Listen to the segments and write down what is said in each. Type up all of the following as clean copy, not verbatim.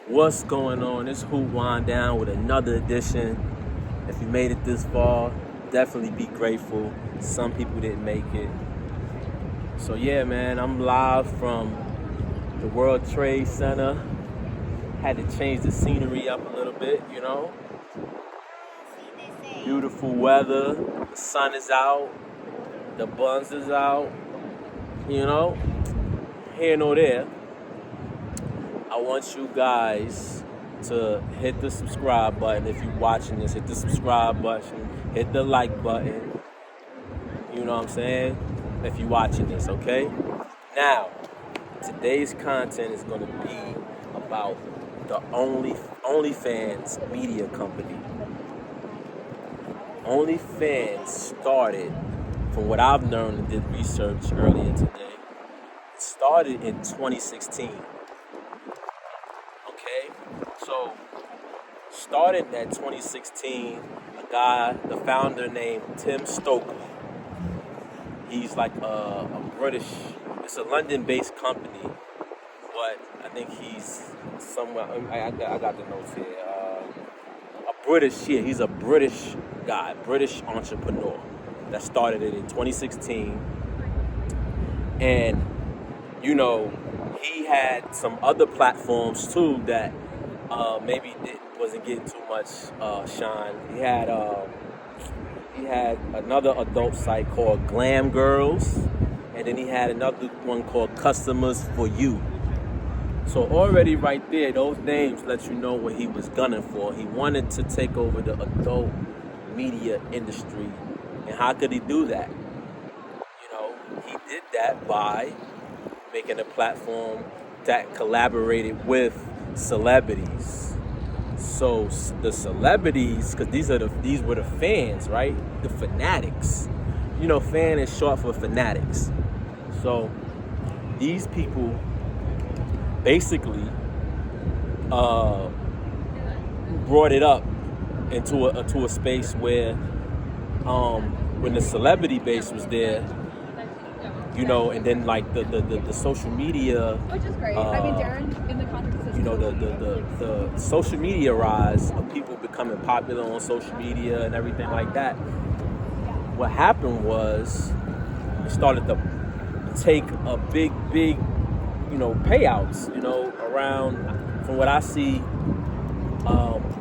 What's going on? It's Hoop Wind Down with another edition. If you made it this far, definitely be grateful. Some people didn't make it. So yeah, man, I'm live from the World Trade Center. Had to change the scenery up a little bit, you know. Beautiful weather. The sun is out. The buns is out. You know. Here nor there. I want you guys to hit the subscribe button. If you're watching this, hit the subscribe button, hit the like button. You know what I'm saying? If you're watching this, okay? Now, today's content is going to be about the Onlyfans media company. Onlyfans started, from what I've learned and did research earlier today, it started in 2016. So, started at 2016, a guy, the founder named Tim Stokely. He's like a British, it's a London-based company, but I think he's somewhere, I got the notes here. He's a British guy, British entrepreneur that started it in 2016. And, you know, he had some other platforms too that maybe it wasn't getting too much shine. He had another adult site called Glam Girls, and then he had another one called Customers for You. So already right there, those names let you know what he was gunning for. He wanted to take over the adult media industry. And how could he do that? You know, he did that by making a platform that collaborated with celebrities. So the celebrities, because these were the fans, right? The fanatics. You know, fan is short for fanatics. So these people basically brought it up into a space where when the celebrity base was there, you know, and then like the social media, which is great. Darren, in the context of you know, the social media rise of people becoming popular on social media and everything like that. What happened was it started to take a big, you know, payouts, you know, around, from what I see,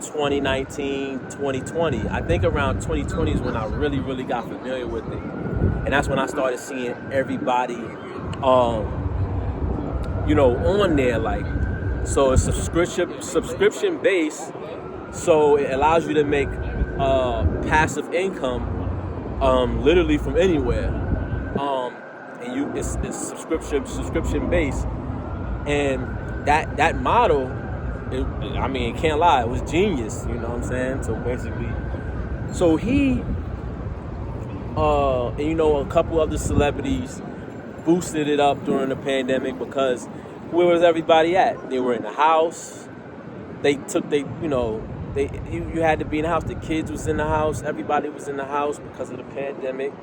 2019, 2020. I think around 2020 is when I really got familiar with it. And that's when I started seeing everybody, you know, on there. Like, so it's subscription based. So it allows you to make passive income, literally from anywhere. And it's subscription based. And that model, it can't lie, it was genius. You know what I'm saying? So basically, so he. And you know, a couple other celebrities boosted it up during the pandemic because where was everybody at? They were in the house. You had to be in the house. The kids was in the house. Everybody was in the house because of the pandemic.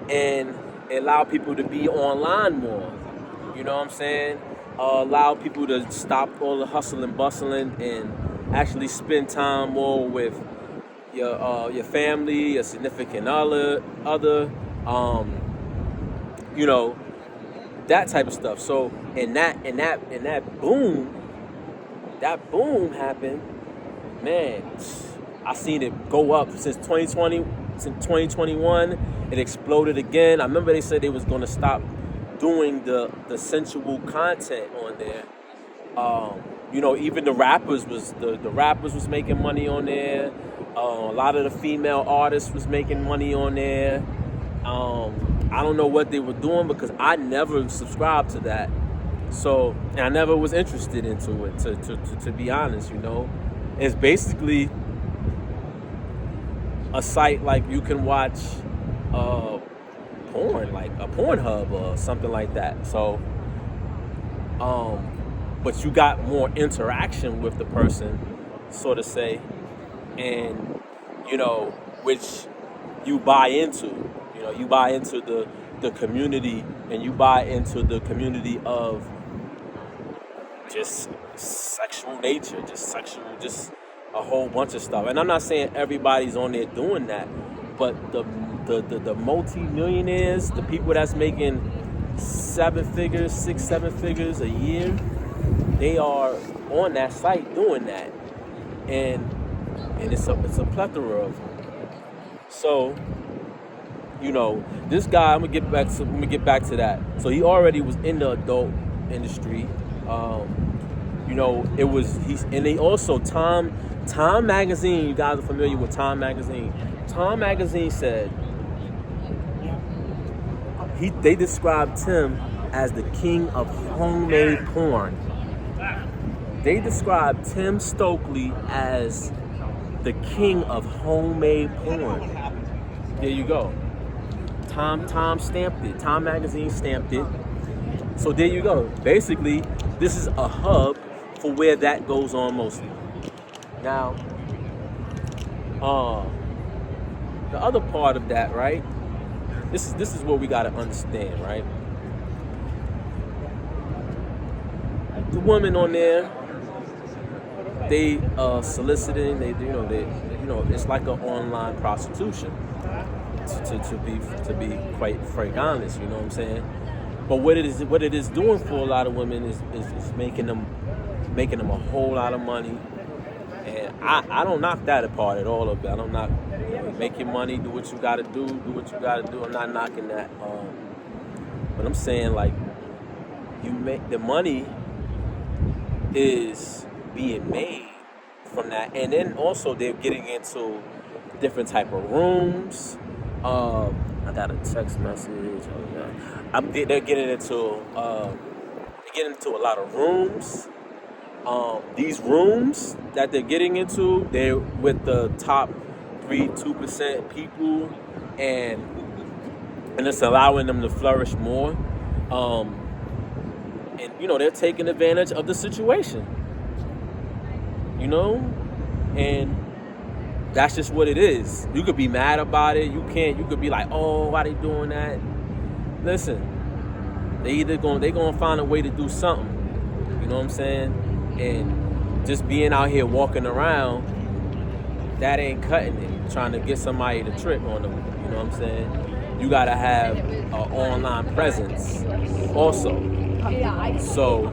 And it allowed people to be online more. You know what I'm saying? Allow people to stop all the hustle and bustling and actually spend time more with your family, your significant other, you know, that type of stuff. So and that boom happened, man. I seen it go up since 2020, since 2021. It exploded again. I remember they said they was gonna stop doing the sensual content on there. You know, even the rappers was making money on there. A lot of the female artists was making money on there. I don't know what they were doing because I never subscribed to that. So, and I never was interested into it, to be honest, you know. It's basically a site like you can watch porn, like a Pornhub or something like that. So, but you got more interaction with the person, so to say, and, you know, which you buy into. You know, you buy into the community, and you buy into the community of just sexual nature, just a whole bunch of stuff. And I'm not saying everybody's on there doing that, but the multi-millionaires, the people that's making 6-7 figures a year, they are on that site doing that, and it's a plethora of them. So, this guy, I'm gonna get back to that. So he already was in the adult industry. It was and they also Time Magazine. You guys are familiar with Time Magazine. Time Magazine said they described Tim as the king of homemade porn. They described Tim Stokely as the king of homemade porn. There you go. Time stamped it. Time Magazine stamped it. So there you go. Basically, this is a hub for where that goes on mostly. Now, the other part of that, right? This is what we gotta understand, right? The women on there, they soliciting. It's like an online prostitution. To be quite frank, honest, you know what I'm saying? But what it is doing for a lot of women is making them a whole lot of money. And I don't knock that part at all of it. I don't knock, make your money, do what you gotta do what you gotta do. I'm not knocking that. But I'm saying, like, you make the money is being made from that, and then also they're getting into different type of rooms. I got a text message. They're getting into a lot of rooms. These rooms that they're getting into, they're with the top 2% people, and it's allowing them to flourish more. And they're taking advantage of the situation. And that's just what it is. You could be mad about it. You could be like, oh, why they doing that? Listen, they gonna find a way to do something. You know what I'm saying? And just being out here walking around, that ain't cutting it. Trying to get somebody to trick on them. You know what I'm saying? You gotta have an online presence also. So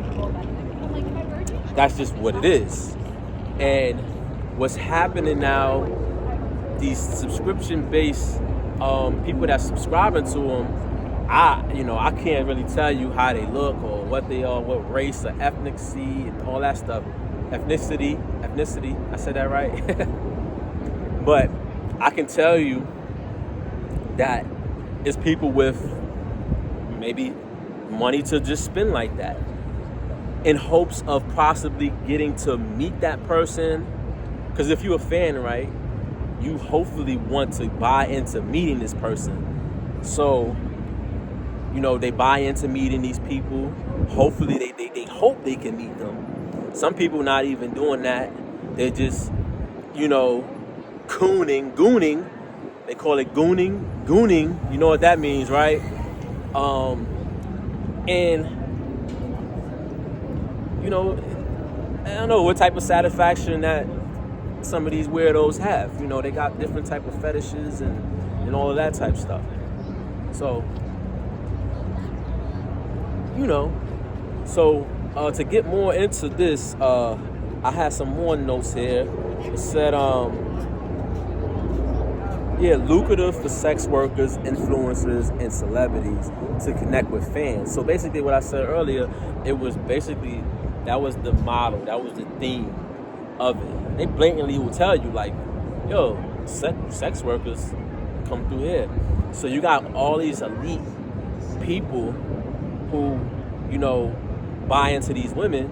that's just what it is. And what's happening now, these subscription-based people that's subscribing to them, I can't really tell you how they look or what they are, what race or ethnicity and all that stuff. Ethnicity, I said that right? But I can tell you that it's people with maybe money to just spend like that, in hopes of possibly getting to meet that person. Because if you're a fan, right, you hopefully want to buy into meeting this person. So, they buy into meeting these people. Hopefully they hope they can meet them. Some people not even doing that. They're just, gooning. They call it gooning. You know what that means, right? And I don't know what type of satisfaction that some of these weirdos have. They got different type of fetishes and all of that type of stuff. So, to get more into this, I had some more notes here. It said, lucrative for sex workers, influencers, and celebrities to connect with fans. So basically what I said earlier, that was the model, that was the theme of it. They blatantly will tell you, like, yo, sex workers come through here. So you got all these elite people who, buy into these women,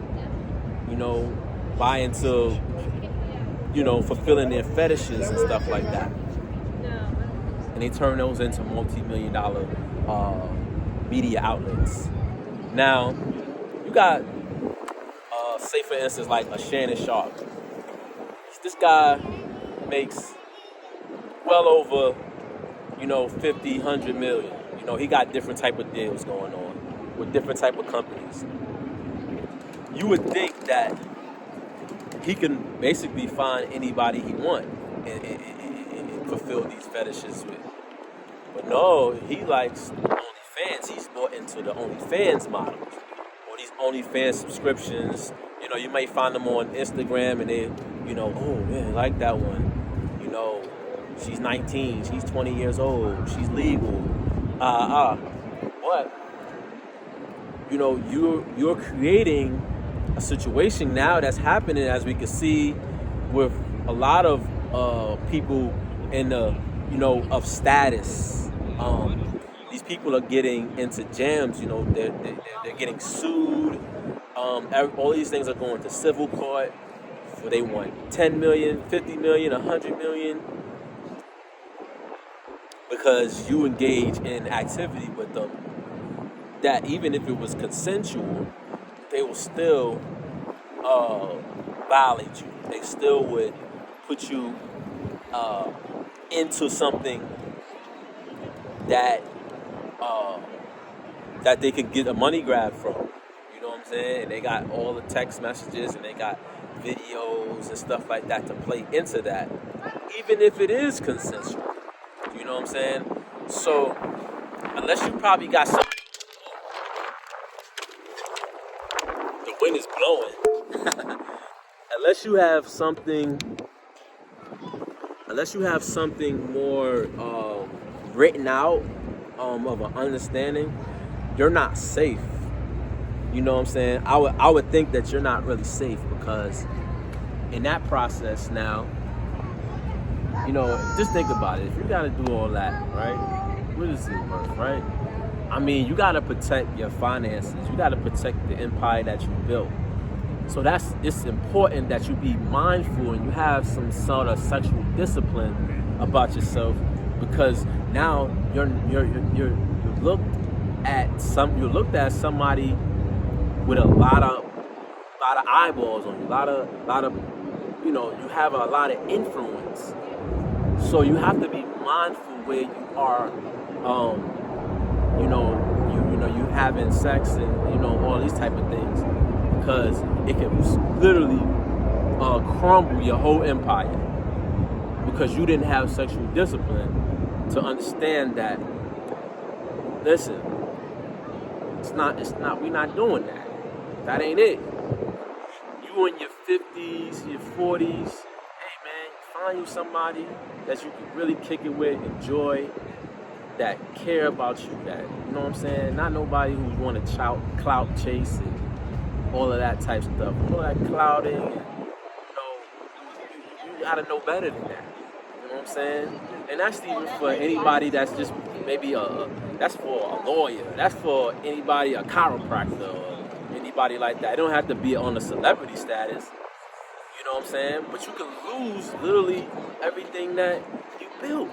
buy into, fulfilling their fetishes and stuff like that. And they turn those into multi-million-dollar media outlets. Now, you got, say for instance, like a Shannon Sharpe. This guy makes well over, 50, 100 million. He got different type of deals going on with different type of companies. you would think that he can basically find anybody he wants and fulfill these fetishes with. But no, he likes OnlyFans. He's bought into the OnlyFans model. Or these OnlyFans subscriptions. You know, you might find them on Instagram and they, oh man, I like that one. She's 19, she's 20 years old, she's legal. But, you're creating a situation now that's happening, as we can see with a lot of people in the, of status. These people are getting into jams. They're getting sued. All these things are going to civil court where they want 10 million, 50 million, 100 million because you engage in activity with them that even if it was consensual, they will still violate you. They still would put you into something that they could get a money grab from. You know what I'm saying? And they got all the text messages and they got videos and stuff like that to play into that, even if it is consensual. You know what I'm saying? So, unless you probably got some... The wind is blowing. Unless you have something more written out of an understanding, you're not safe. You know what I'm saying? I would think that you're not really safe because in that process now, just think about it. If you gotta do all that, right? What is it worth, right? I mean, you gotta protect your finances. You gotta protect the empire that you built. So it's important that you be mindful and you have some sort of sexual discipline about yourself, because now you're looked at somebody with a lot of eyeballs on you, a lot of you have a lot of influence. So you have to be mindful where you are, you having sex and all these type of things, because it can literally crumble your whole empire because you didn't have sexual discipline to understand that. Listen, we're not doing that. That ain't it. You in your 50s, your 40s, hey man, find you somebody that you can really kick it with, enjoy, that care about you, that, you know what I'm saying? Not nobody who's want to clout chase and all of that type of stuff. All that clouding, and, you gotta know better than that. You know what I'm saying? And that's even for anybody that's just maybe that's for a lawyer. That's for anybody, a chiropractor, or anybody like that. It don't have to be on a celebrity status. You know what I'm saying? But you can lose literally everything that you built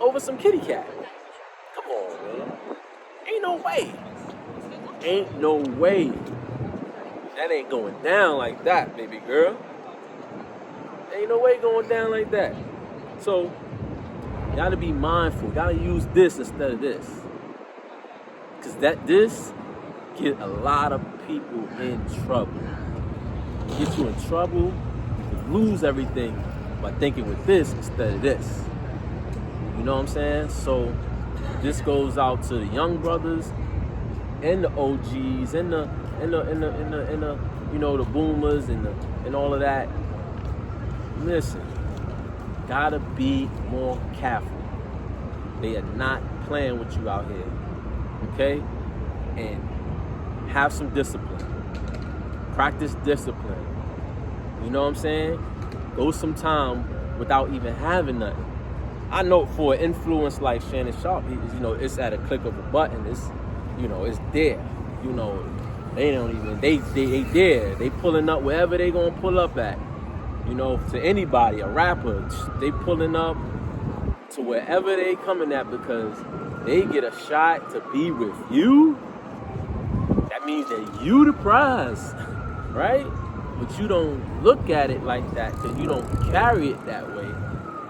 over some kitty cat. Come on, man. Ain't no way. Ain't no way. That ain't going down like that, baby girl. Ain't no way going down like that. So, you gotta be mindful. You gotta use this instead of this. Because this get a lot of people in trouble. Get you in trouble, you lose everything by thinking with this instead of this. You know what I'm saying? So this goes out to the young brothers and the OGs and the the boomers and all of that. Listen, gotta be more careful. They are not playing with you out here, okay? And have some discipline. Practice discipline. You know what I'm saying? Go some time without even having nothing. I know for an influence like Shannon Sharpe, it's at a click of a button. It's, it's there. They don't even, they there. They pulling up wherever they gonna pull up at. To anybody, a rapper, they pulling up to wherever they coming at because they get a shot to be with you. That means that you the prize, right? But you don't look at it like that because you don't carry it that way.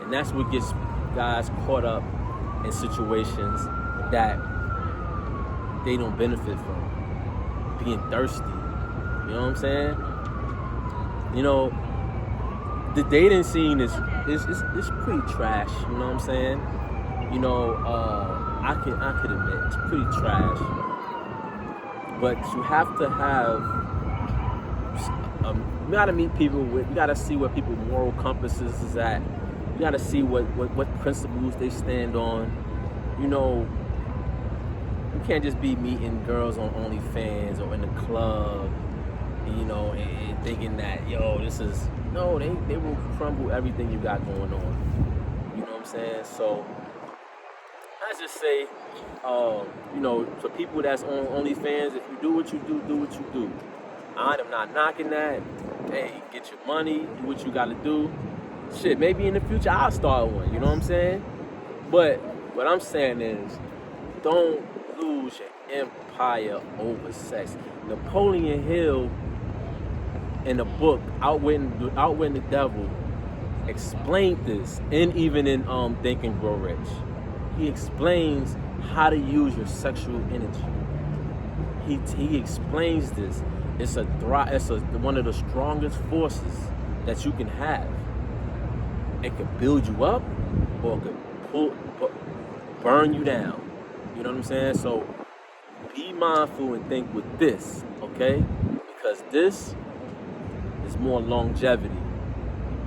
And that's what gets guys caught up in situations that they don't benefit from. Being thirsty, You know what I'm saying? You know, the dating scene is pretty trash. You know what I'm saying? You know, I could admit it's pretty trash. But you have to have, you gotta meet people with, you gotta see what people's moral compasses is at. You gotta see what principles they stand on. You know, you can't just be meeting girls on Onlyfans or in the club, you know, and thinking that, yo, this is, no, they will crumble everything you got going on. You know what I'm saying? So, I just say, you know, for people that's on OnlyFans, if you do what you do what you do. I am not knocking that. Hey, get your money, do what you gotta do. Shit, maybe in the future I'll start one, you know what I'm saying? But what I'm saying is, don't lose your empire over sex. Napoleon Hill, in the book Outwitting the Devil, explained this, and even in Think and Grow Rich. He explains how to use your sexual energy. He explains this. It's one of the strongest forces that you can have. It could build you up, or it could burn you down. You know what I'm saying? So be mindful and think with this, okay? Because this is more longevity.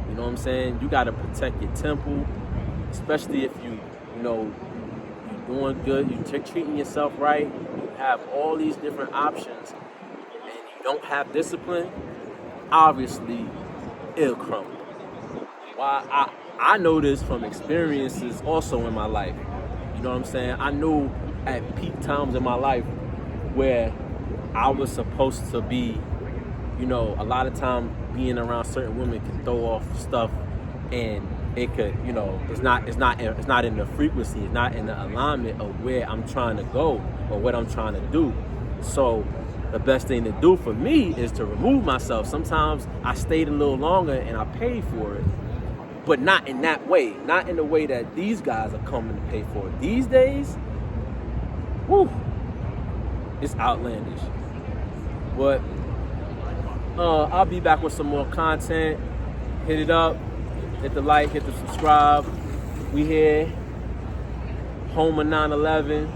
You know what I'm saying? You gotta protect your temple, especially if you know, you're doing good, you're treating yourself right, you have all these different options, and you don't have discipline, obviously it'll crumble. Why? I know this from experiences also in my life. You know what I'm saying? I knew at peak times in my life where I was supposed to be, you know, a lot of time being around certain women can throw off stuff, and it could, you know, it's not in the frequency, it's not in the alignment of where I'm trying to go or what I'm trying to do. So the best thing to do for me is to remove myself. Sometimes I stayed a little longer and I paid for it, but not in that way, not in the way that these guys are coming to pay for it. These days, whew, it's outlandish. But I'll be back with some more content. Hit it up. Hit the like, hit the subscribe. We here, home of 9/11.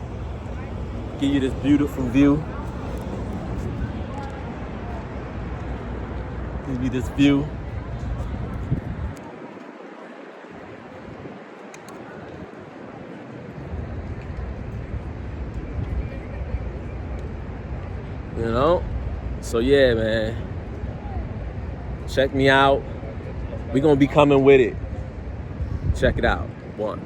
Give you this beautiful view. Give you this view. You know? So yeah, man. Check me out. We're gonna be coming with it. Check it out. 1.